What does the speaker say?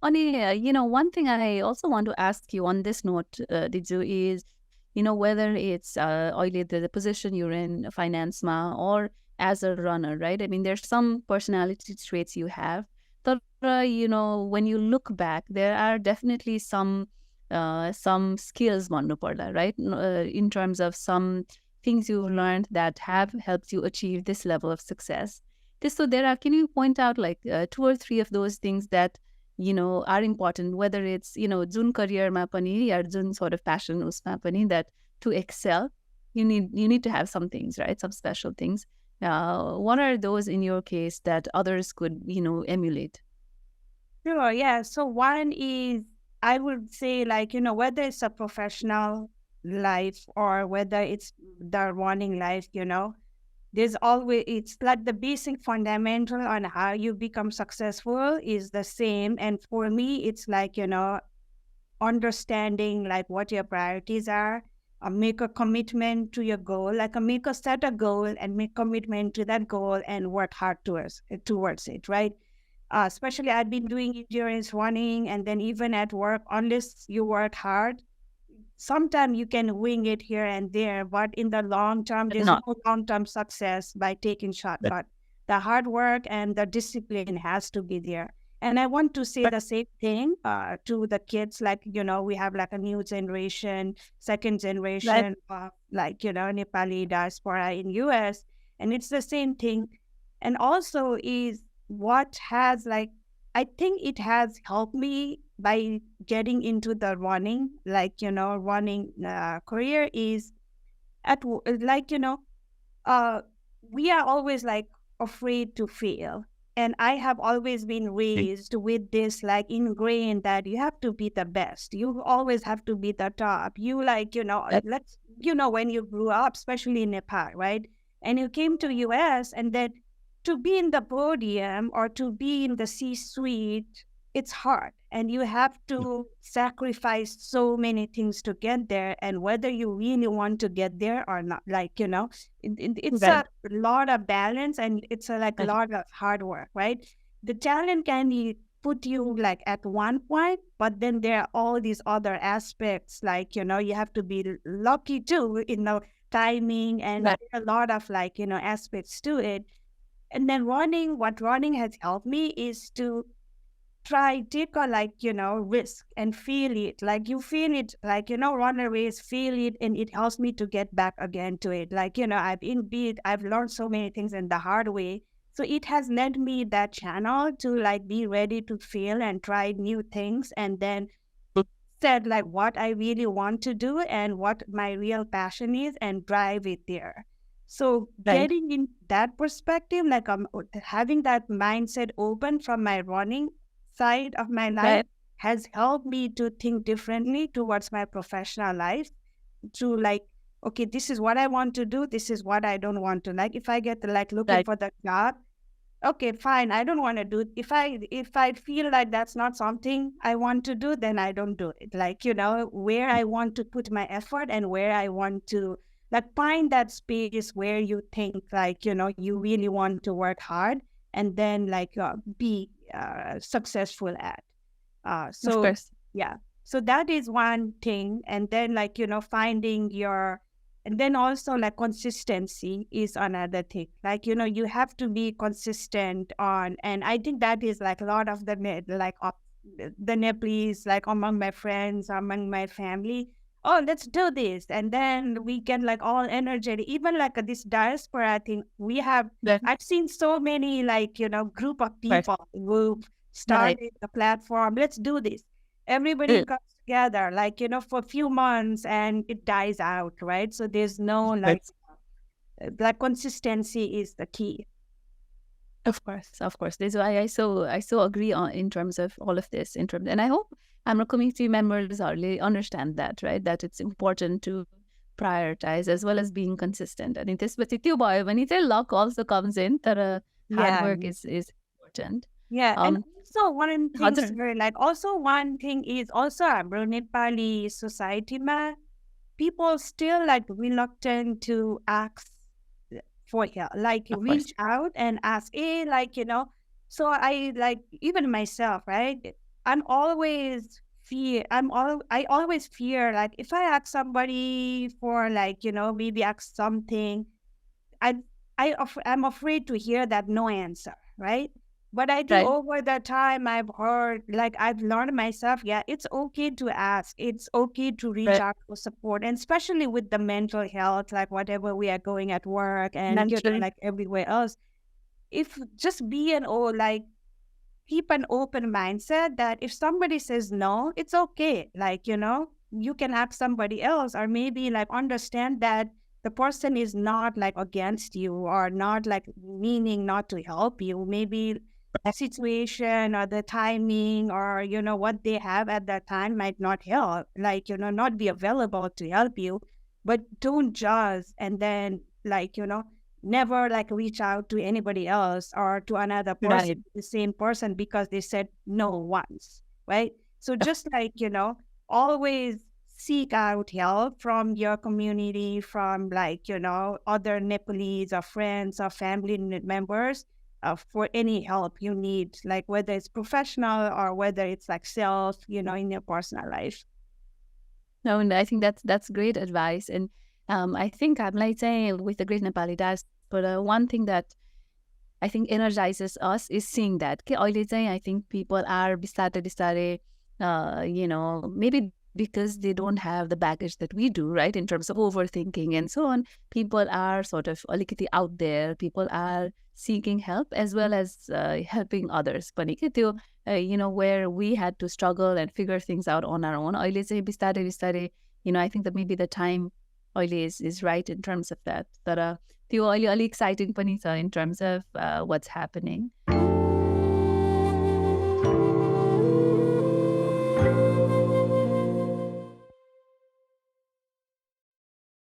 One thing I also want to ask you on this note, Diju, is, whether it's अहिले the position you're in, finance ma, or as a runner, right? I mean, there's some personality traits you have. But, when you look back, there are definitely some skills, भन्नुपर्दा, right? In terms of some things you've learned that have helped you achieve this level of success. So can you point out like 2 or 3 of those things that are important, whether it's jun career ma pani or jun sort of passion usma pani, that to excel you need to have some things, right? Some special things. What are those in your case that others could emulate? Sure, yeah. So one is, I would say, like, whether it's a professional life or whether it's the running life, there's always, it's like the basic fundamental on how you become successful is the same. And for me, it's like, understanding like what your priorities are, make a commitment to your goal, like set a goal and make commitment to that goal and work hard towards it, right? Especially I've been doing endurance running, and then even at work, unless you work hard, sometimes you can wing it here and there, but in the long term, there's Not no long-term success by taking shortcut. The hard work and the discipline has to be there. And I want to say the same thing to the kids, like, we have like a new generation, second generation, like, Nepali diaspora in US, and it's the same thing. And also is what has like, I think it has helped me by getting into the running, like, running career is like, we are always like afraid to fail. And I have always been raised with this like ingrained that you have to be the best. You always have to be the top. You like, when you grew up, especially in Nepal, right? And you came to US, and then to be in the podium or to be in the C-suite, it's hard. And you have to sacrifice so many things to get there. And whether you really want to get there or not, like, it's a lot of balance, and it's a lot of hard work, right? The talent can put you like at one point, but then there are all these other aspects, like, you have to be lucky too, timing, and there are a lot of like, aspects to it. And then what running has helped me is to take a risk and feel it. Like you feel it, like, run a race, feel it, and it helps me to get back again to it. Like, I've learned so many things in the hard way. So it has led me that channel to like be ready to fail and try new things, and then said like what I really want to do and what my real passion is, and drive it there. So getting in that perspective, like having that mindset open from my running side of my life has helped me to think differently towards my professional life, to like, okay, this is what I want to do, this is what I don't want to. Like if I get like looking for the job, okay, fine, I don't want to do it. If I feel like that's not something I want to do, then I don't do it. Like, where I want to put my effort and where I want to like find that space where you think like, you really want to work hard, and then like be successful at. So Of course. yeah, so that is one thing. And then like, finding your, and then also like consistency is another thing. Like, you have to be consistent on, and I think that is like a lot of the Nepalese, like among my friends, among my family. Oh, let's do this. And then we get like all energetic. Even like this diaspora thing, I've seen so many like, group of people who started the platform. Let's do this. Everybody comes together, like, for a few months, and it dies out, right? So there's no like consistency is the key. Of course. That's why I so agree on in terms of all of this. And I hope our community members understand that, right? That it's important to prioritize as well as being consistent. And in this particular when it's luck also comes in, that hard work is important. Yeah, and also one thing is one thing is also हाम्रो Nepali society ma, people still like reluctant to ask for help, like reach out and ask, like, so I like, even myself, right? I always fear, like, if I ask somebody for, like, maybe ask something, I I'm afraid to hear that no answer, right? But I think Right. over the time I've heard, like, I've learned myself, yeah, it's okay to ask. It's okay to reach Right. out for support, and especially with the mental health, like whatever we are going at work and Mentally. like everywhere else. If just be an oh like keep an open mindset that if somebody says no, it's okay. Like, you can ask somebody else, or maybe like understand that the person is not like against you or not like meaning not to help you. Maybe the situation or the timing or, what they have at that time might not help, like, not be available to help you. But don't judge and then, like, never like reach out to anybody else or to another person, Right. the same person, because they said no once, right? So just like, always seek out help from your community, from like, other Nepalese or friends or family members, for any help you need, like whether it's professional or whether it's like self, in your personal life. No, and I think that's great advice. And I think I'm like saying with the Great Nepali diaspora, one thing that I think energizes us is seeing that. कि अहिले चाहिँ I think people are बिस्तारै बिस्तारै, maybe because they don't have the baggage that we do, right, in terms of overthinking and so on. People are sort of अलिकति out there. People are seeking help as well as helping others पनि के त्यो where we had to struggle and figure things out on our own. अहिले चाहिँ बिस्तारै बिस्तारै, I think that maybe the time अहिले is right in terms of that. तर त्यो अहिले अलिक exciting पनि छ in terms of what's happening.